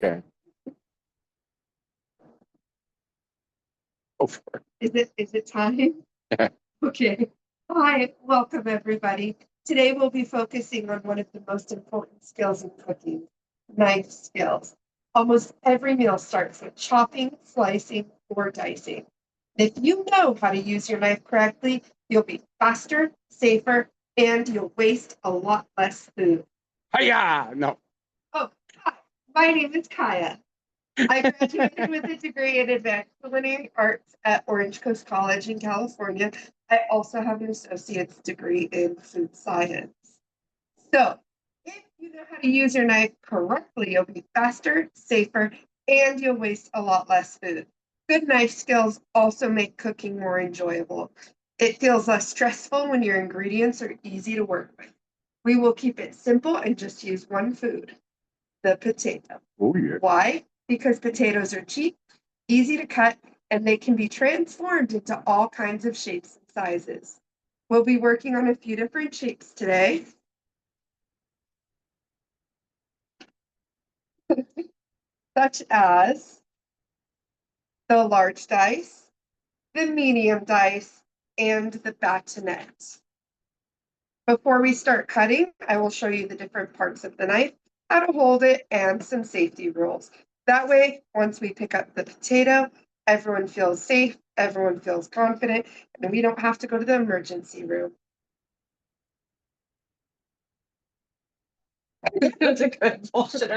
Okay. Go for Is it time? it. Okay. Hi, welcome everybody. Today we'll be focusing on one of the most important skills in cooking, knife skills. Almost every meal starts with chopping, slicing, or dicing. If you know how to use your knife correctly, you'll be faster, safer, and you'll waste a lot less food. Hiya! No. Oh, hi, my name is Kaya. I graduated with a degree in advanced culinary arts at Orange Coast College in California. I also have an associate's degree in food science. So, if you know how to use your knife correctly, you'll be faster, safer, and you'll waste a lot less food. Good knife skills also make cooking more enjoyable. It feels less stressful when your ingredients are easy to work with. We will keep it simple and just use one food, the potato. Oh, yeah. Why? Because potatoes are cheap, easy to cut, and they can be transformed into all kinds of shapes and sizes. We'll be working on a few different shapes today. Such as the large dice, the medium dice, and the battenet. Before we start cutting, I will show you the different parts of the knife, how to hold it, and some safety rules. That way, once we pick up the potato, everyone feels safe, everyone feels confident, and we don't have to go to the emergency room. That's a good bullshit.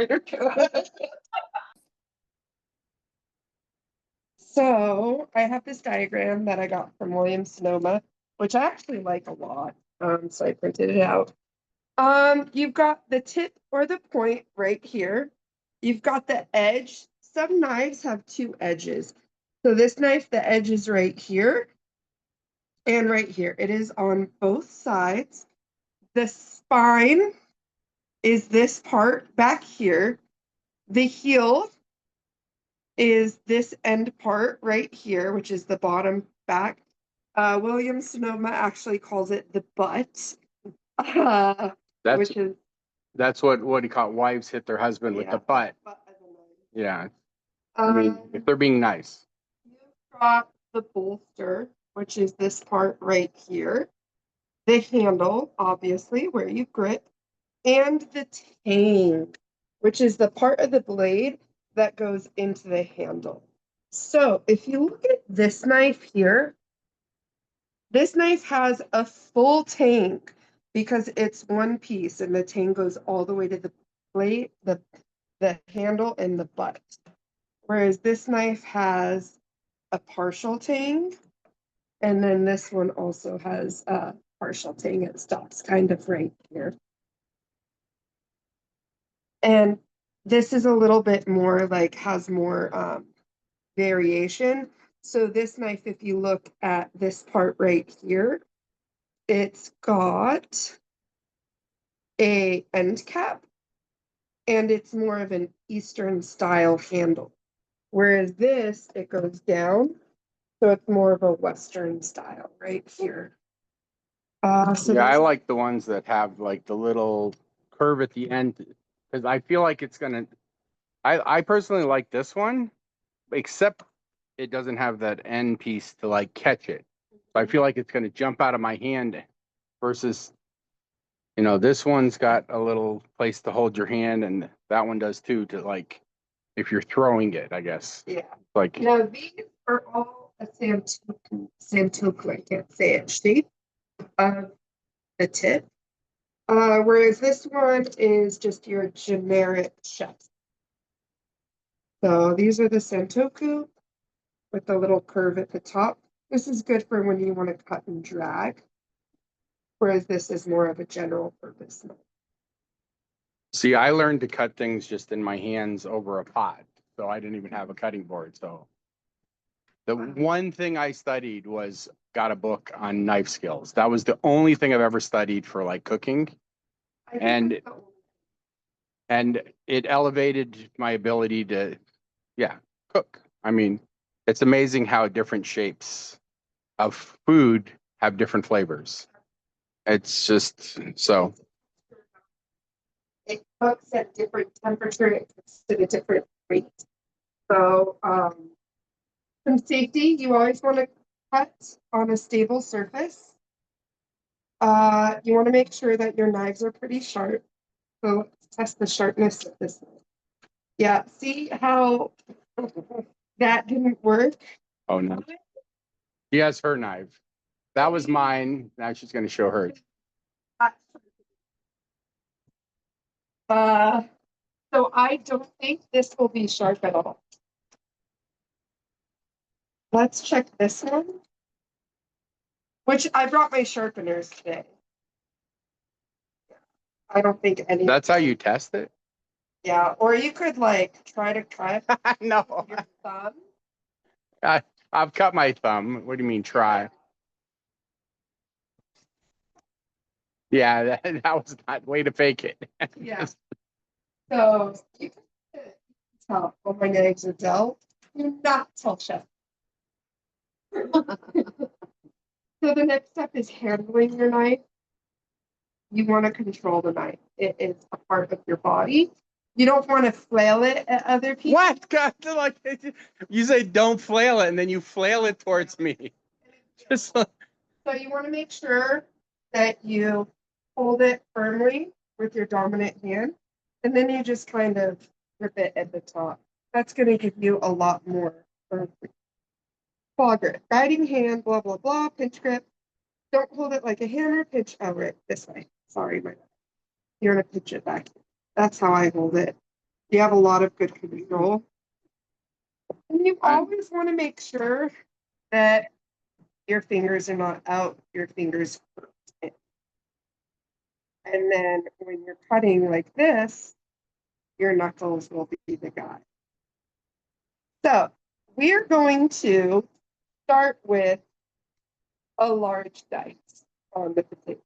So I have this diagram that I got from William Sonoma, which I actually like a lot. So I printed it out. You've got the tip or the point right here. You've got the edge. Some knives have two edges. So this knife, the edge is right here and right here. It is on both sides. The spine is this part back here. The heel is this end part right here, which is the bottom back. William Sonoma actually calls it the butt, which is That's what he called wives hit their husband with the butt. Yeah. I mean, if they're being nice. You've got the bolster, which is this part right here. The handle, obviously, where you grip, and the tang, which is the part of the blade that goes into the handle. So if you look at this knife here, this knife has a full tang because it's one piece and the tang goes all the way to the blade, the handle, and the butt. Whereas this knife has a partial tang, and then this one also has a partial tang. It stops kind of right here. And this is a little bit more like has more variation. So this knife, if you look at this part right here, it's got a end cap and it's more of an Eastern style handle. Whereas this, it goes down. So it's more of a Western style right here. So Yeah, I like the ones that have like the little curve at the end because I feel like it's gonna. I personally like this one, except it doesn't have that end piece to like catch it. So I feel like it's gonna jump out of my hand versus, this one's got a little place to hold your hand, and that one does too, to like if you're throwing it, I guess. yeah. Like Now these are all a Santoku, I can't say it, shape of the tip. Whereas this one is just your generic chef. So these are the Santoku with the little curve at the top. This is good for when you want to cut and drag. Whereas this is more of a general purpose knife. See, I learned to cut things just in my hands over a pot, so I didn't even have a cutting board. So the one thing I studied was got a book on knife skills. That was the only thing I've ever studied for like cooking, and it elevated my ability to, yeah, cook. I mean, it's amazing how different shapes of food have different flavors. It's just so. it cooks at different temperature, it cooks at a different rate. So, from safety, you always want to cut on a stable surface. You want to make sure that your knives are pretty sharp. So let's test the sharpness of this one. Yeah, see how that didn't work? Oh, no. She has her knife. That was mine. Now she's going to show hers. So I don't think this will be sharp at all. Let's check this one. Which I brought my sharpeners today. I don't think any. That's how you test it? Yeah, or you could like try to cut No. your thumb. I've cut my thumb. What do you mean try? Yeah, that was not way to fake it. Yeah. So you can tell when my knives are dull. Do not tell Chef. So the next step is handling your knife. You want to control the knife. It is a part of your body. You don't want to flail it at other people. What? God, like, you say don't flail it, and then you flail it towards me. Just like, So you want to make sure that you hold it firmly with your dominant hand, and then you just kind of grip it at the top. That's going to give you a lot more claw grip. Guiding hand, blah, blah, blah, pinch grip. Don't hold it like a hammer, pinch over it this way. Sorry, my you're going to pinch it back. That's how I hold it. You have a lot of good control. And you always want to make sure that your fingers are not out, your fingers in. And then when you're cutting like this, your knuckles will be the guide. So we're going to start with a large dice on the potato.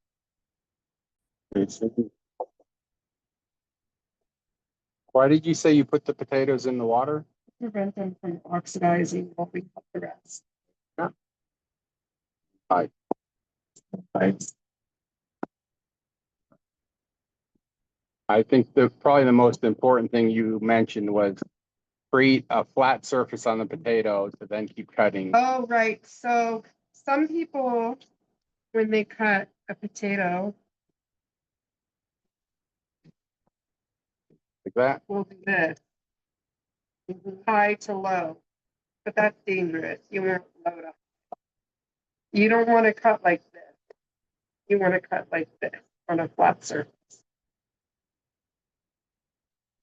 why did you say you put the potatoes in the water? Prevent them from oxidizing while we cut the rest. Yeah. Hi. I think probably the most important thing you mentioned was create a flat surface on the potato to then keep cutting. Oh, right. So some people, when they cut a potato, Like that. will do this, high to low. But that's dangerous. You want to load up. You don't want to cut like this. You want to cut like this on a flat surface.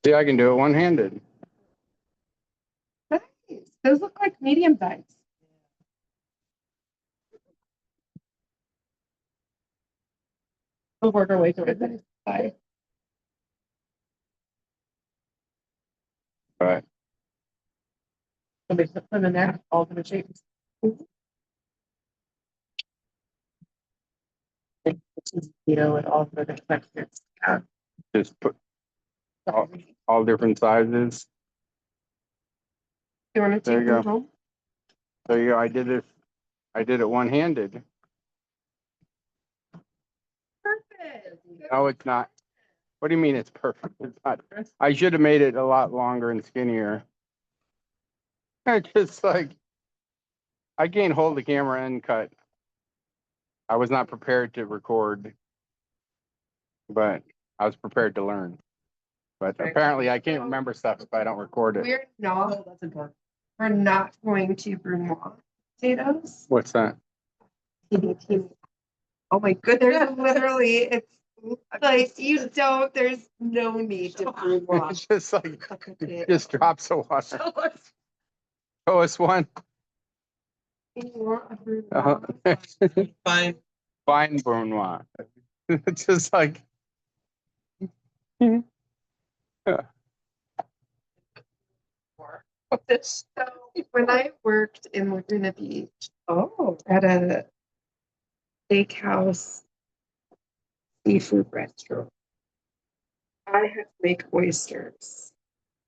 See, I can do it one-handed. Nice. Those look like medium dice. We'll work our way through it. Bye. All right. Somebody put them in there, all different shapes. You know, with all the different textures. Just put all different sizes. You want to There take you them go. home? So yeah, I did it one-handed. Perfect. No, it's not. What do you mean it's perfect? It's not. I should have made it a lot longer and skinnier. I just like I can't hold the camera and cut. I was not prepared to record, but I was prepared to learn. But apparently I can't remember stuff if I don't record it. We're not. That's important. We're not going to brunois potatoes. What's that? Teeny, teeny. Oh my goodness! There's literally, it's like you don't. There's no need to brunois. It's just like just drops of water. Show us one. You want a brunois? Fine. Fine brunois. It's just like. So when I worked in Laguna Beach, at a steakhouse seafood restaurant, I had to make oysters.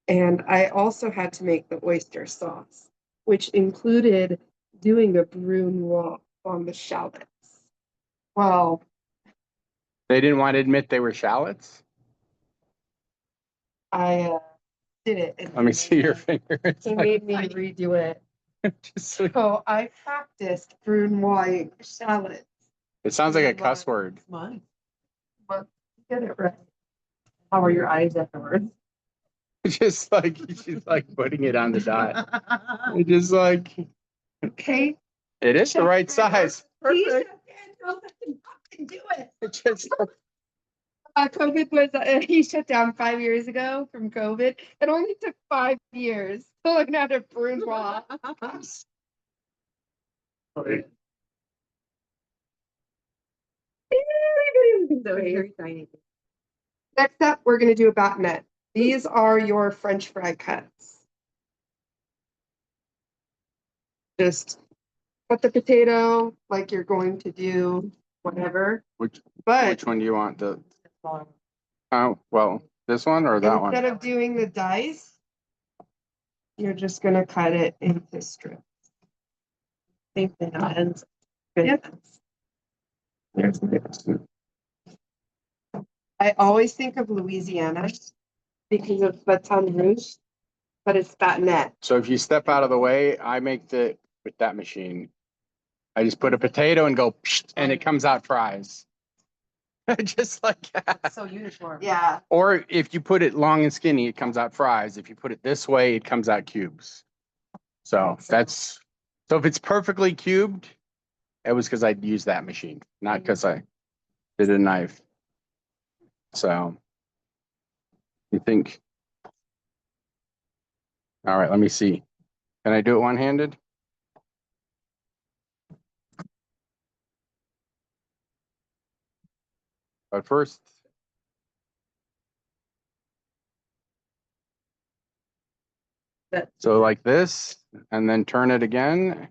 And I also had to make the oyster sauce, which included doing a brunois on the shallots. Well, They didn't want to admit they were shallots. I did it. And Let me see your finger. It's he like, made me redo it. just like- So I practiced brunois shallots. it sounds like a cuss word. Mine. But get it right. How are your eyes afterwards? Just like she's like putting it on the dot. It's just like Okay. it is the right size. He Perfect. can do it. It's just COVID was, he shut down 5 years ago from COVID. It only took 5 years to learn how to brunois. So very tiny. Next up, we're going to do a battenet. These are your French fry cuts. Just cut the potato like you're going to do whatever. which But one do you want? The oh well, this one or that one? instead of doing the dice, you're just going to cut it into strips. Same thing on ends. Yep. I always think of Louisiana because of Baton Rouge, but it's battenet. So if you step out of the way, I make the with that machine. I just put a potato and go, psh, and it comes out fries. Just like that. So uniform. Yeah. Or if you put it long and skinny, it comes out fries. If you put it this way, it comes out cubes. So that's so if it's perfectly cubed, it was because I'd used that machine, not because I did a knife. So you think, all right, let me see. Can I do it one-handed? But first, so like this, and then turn it again.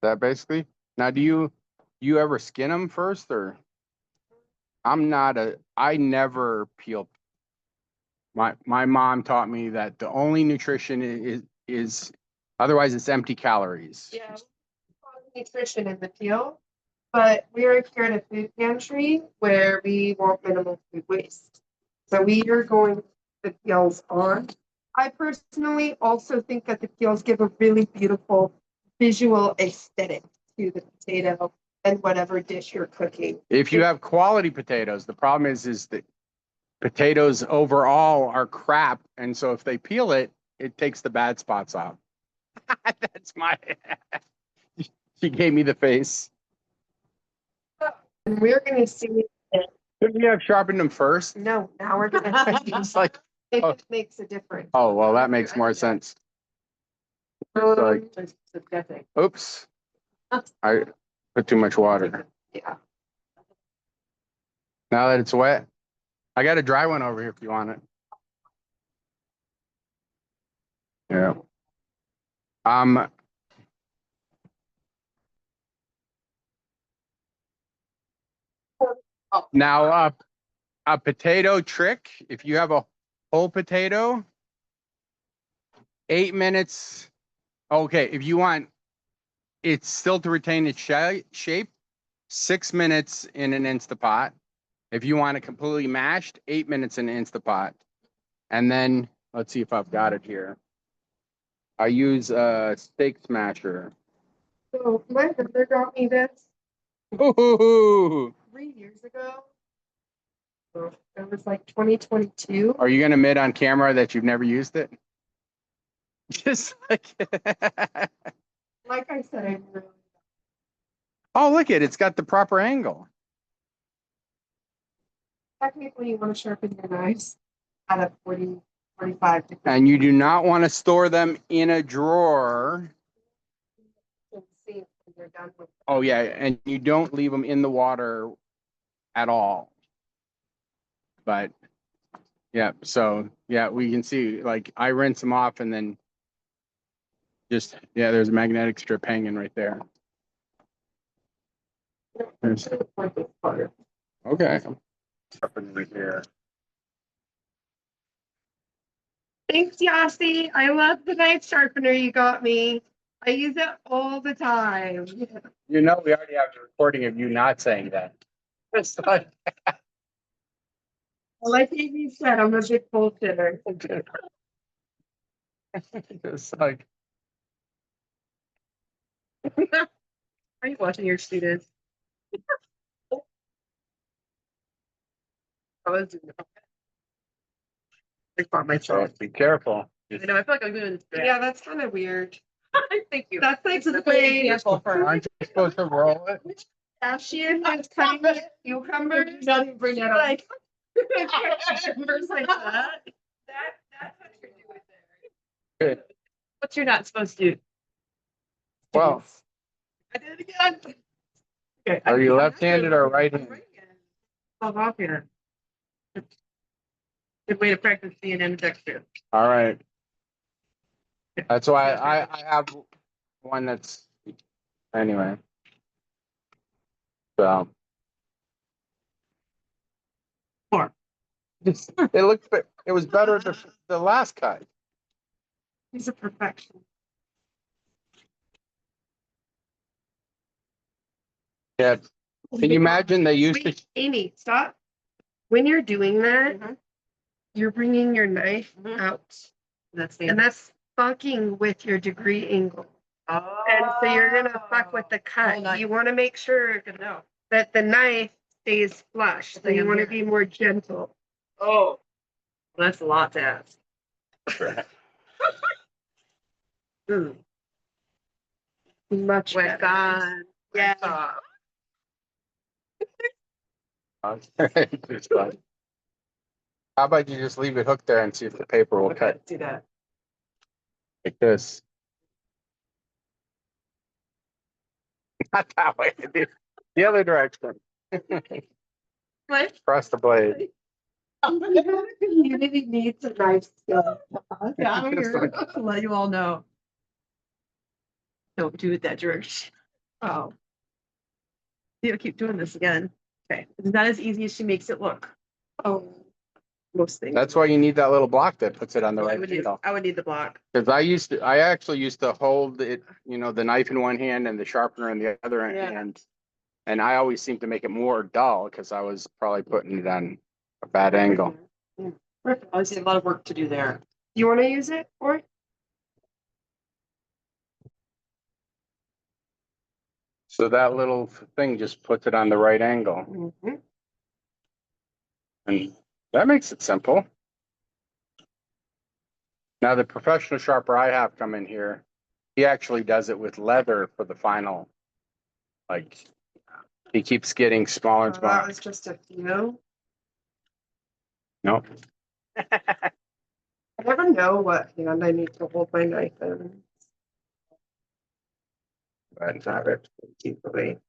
That basically. Now, do you ever skin them first, or I never peel. My mom taught me that the only nutrition is otherwise it's empty calories. Yeah. Nutrition in the peel, but we are here at a food pantry where we want minimal food waste. So we are going to put the peels on. I personally also think that the peels give a really beautiful visual aesthetic to the potato and whatever dish you're cooking. If you have quality potatoes, the problem is that potatoes overall are crap, and so if they peel it, it takes the bad spots out. That's my. She gave me the face. And we're going to see. Couldn't you have sharpened them first? No, now we're going to. It's like, It oh. makes a difference. oh well, that makes more sense. Um, Oops, I put too much water. yeah. Now that it's wet, I got a dry one over here if you want it. Yeah. Now, a potato trick, if you have a whole potato, 8 minutes. Okay, if you want it still to retain its shape, 6 minutes in an Instapot. If you want it completely mashed, 8 minutes in an Instapot. And then, let's see if I've got it here. I use a steak smasher. So my brother got me this Ooh. 3 years ago. So it was like 2022. Are you going to admit on camera that you've never used it? Just like. Like I said, I really. Oh, look at it. It's got the proper angle. Technically, you want to sharpen your knives at a 40, 45 degrees. And you do not want to store them in a drawer. And see if you're done with it. Oh, yeah. And you don't leave them in the water at all. But yeah, so yeah, we can see like I rinse them off and then just, yeah, there's a magnetic strip hanging right there. There's- okay. Right here. Thanks, Yossi. I love the knife sharpener you got me. I use it all the time. You know, we already have a recording of you not saying that. It's like, Like Amy said, I'm a big bullshitter. Just like, Are you watching your students? I was doing it. I caught myself. be careful. I know, I feel like I'm doing this. Yeah, that's kind of weird. Thank you. That's like This is the a great way example for. Aren't you supposed to roll it? Kardashian was cutting the cucumbers. Not even bring that up. Like, cucumbers like that. That's what you're doing there. Good. What you're not supposed to do. Well, I did it again. Okay. are you left-handed or right-handed? Hold off here. Good way to practice being ambidextrous. All right. That's why I have one that's, anyway. So. More. It looked, it was better the last cut. He's a perfection. Yeah. Can you imagine they used to, Wait, Amy, stop. When you're doing that, you're bringing your knife Mhm. out, That's and that's fucking with your degree angle. And so you're gonna fuck with the cut. nice. You want to make sure Good to know. that the knife stays flush. So you want to be more gentle. Oh, that's a lot to ask. Much Wet better. on. Yeah. It's fine. How about you just leave it hooked there and see if the paper will cut Do that. like this? Not that way, the other direction. What? Across the blade. The community needs a knife skill. Yeah, I'm Just here like- to let you all know. Don't do it that direction. Oh. You'll keep doing this again. Okay, it's not as easy as she makes it look. Oh, most things. That's why you need that little block that puts it on the I right would need, angle. I would need the block. Because I actually used to hold it, you know, the knife in one hand and the sharpener in the other Yeah. hand. And I always seemed to make it more dull because I was probably putting it on a bad angle. I see a lot of work to do there. You want to use it or? So that little thing just puts it on the right angle. And that makes it simple. Now, the professional sharper I have come in here, he actually does it with leather for the final. Like, he keeps getting smaller and That smaller. was just a few. Nope. I never know what hand I need to hold my knife in. But Not it deeply.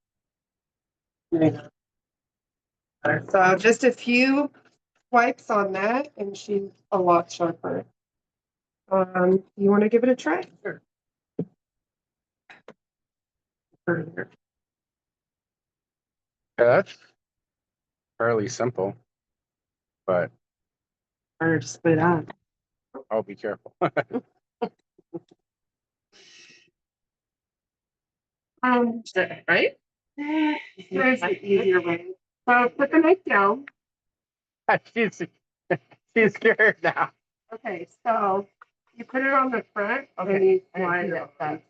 So just a few wipes on that, and she's a lot sharper. You want to give it a try? Sure. yeah, that's fairly simple. But Or just put it on. oh, be careful. Right? There's an easier way. So put the knife down. she's, she's scared now. Okay, so you put it on the front and you slide it up.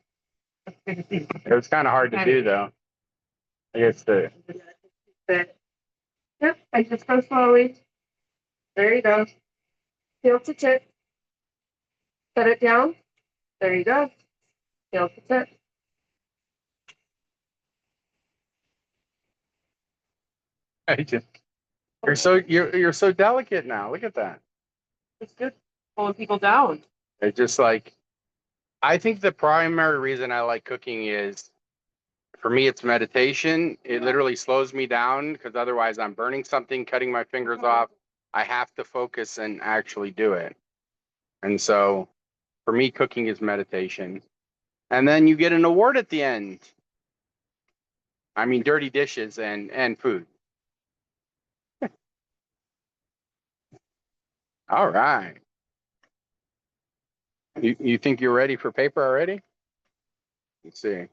It was kind of hard to do, though. I guess the Yep, and just go slowly. There you go. Heel to tip. Set it down. There you go. Heel to tip. I just you're so delicate now. Look at that. It's good pulling people down. It's just like I think the primary reason I like cooking is for me it's meditation. It literally slows me down because otherwise I'm burning something, cutting my fingers off. I have to focus and actually do it. And so for me, cooking is meditation. And then you get an award at the end. I mean, dirty dishes and food. All right. You think you're ready for paper already? Let's see.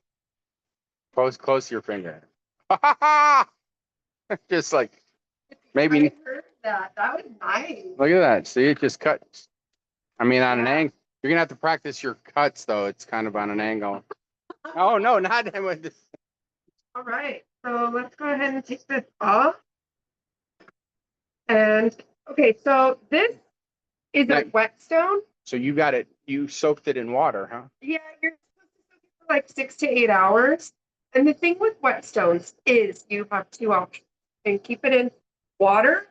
Close your finger. Just like maybe that. That was nice. Look at that. See, it just cuts. I mean, on an Yeah. angle. You're gonna have to practice your cuts though. It's kind of on an angle. Oh no, not him with this. All right, so let's go ahead and take this off. And okay, so this is a Right. whetstone. So you got it. You soaked it in water, huh? Yeah, you're supposed to soak it for like 6 to 8 hours. And the thing with whetstones is you have two options. You can keep it in water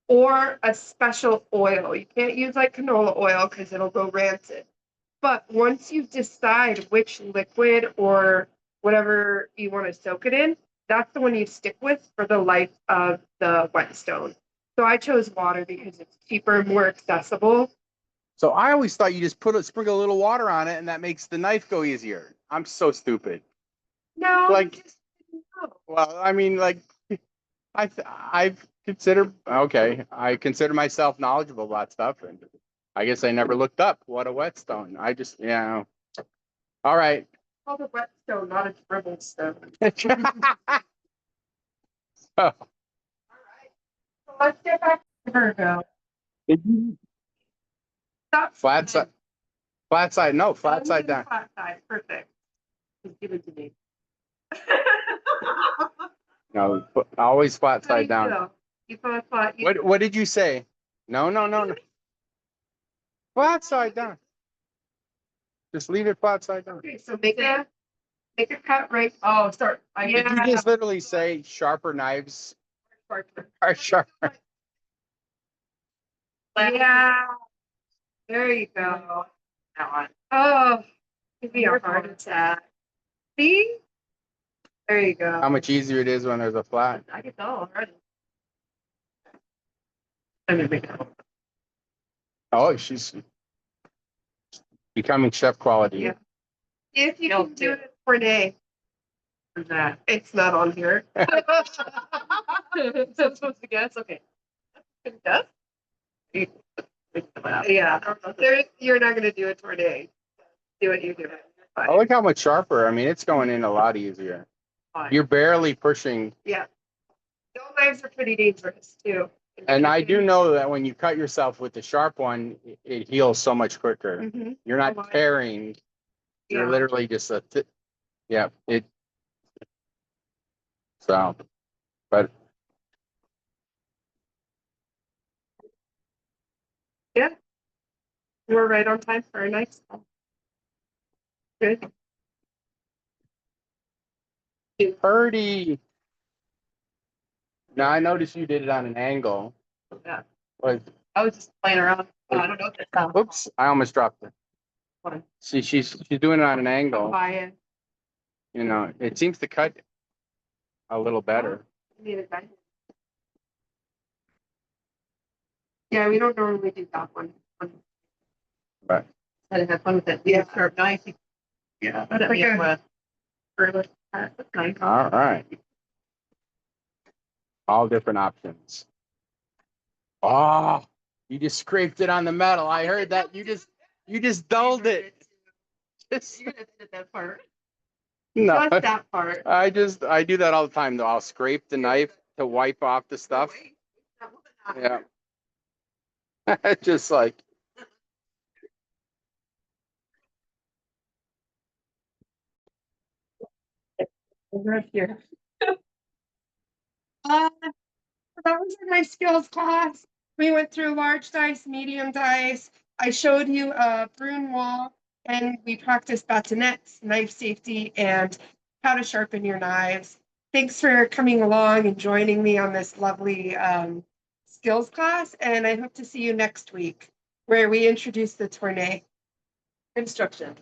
or a special oil. You can't use like canola oil because it'll go rancid. But once you decide which liquid or whatever you want to soak it in, that's the one you stick with for the life of the whetstone. So I chose water because it's cheaper, more accessible. So I always thought you just sprinkle a little water on it and that makes the knife go easier. I'm so stupid. No, Like- just no. Well, I mean, like, I've considered, okay, I consider myself knowledgeable about stuff, and I guess I never looked up what a whetstone. I just, yeah. All right. It's called a whetstone, not a dribble stone. So, All right. So let's get back to Virgo. Stop. flat side, no, flat side down. Flat side, perfect. Just give it to me. No, always flat How do you side down. feel? You feel flat. What did you say? No, no, no, no. Flat side down. Just leave it flat side down. Okay, so make a cut right. Oh, start. Did you just literally say sharper knives are sharper? Yeah. There you go. That one. Oh, give me a heart attack. See? There you go. How much easier it is when there's a flat. I can tell already. I'm gonna make it. Oh, she's becoming chef quality. Yeah. If you You'll can do do. it for day, For that. it's not on here. So I'm supposed to guess. Okay. Good guess. Yeah. You're not gonna do it for day. Do what you do. Oh, look how much sharper. I mean, it's going in a lot easier. You're barely pushing. Yeah. Those knives are pretty dangerous too. And I do know that when you cut yourself with the sharp one, it heals so much quicker. Mhm. You're not tearing. You're Yeah. literally just yeah, so, but Yeah. We're right on time for our next call. Good. Purdy. Now I noticed you did it on an angle. Yeah. But, I was just playing around. I don't know if it sounds. oops, I almost dropped it. Fine. See, she's doing it on an angle. Buy it. You know, it seems to cut a little better. Yeah, we don't normally do that one. But I had fun with it. Yeah. Sharp knife. Yeah. But Like it a- was. Nice. all right. All different options. Oh, you just scraped it on the metal. I heard that. You just dulled it. Just, You did that part. no, Just that part. I do that all the time though. I'll scrape the knife to wipe off the stuff. Yeah. Just like, Over here. That was a nice skills class. We went through large dice, medium dice. I showed you a brunois and we practiced battenets, knife safety, and how to sharpen your knives. Thanks for coming along and joining me on this lovely skills class. And I hope to see you next week where we introduce the tournée. Instruction.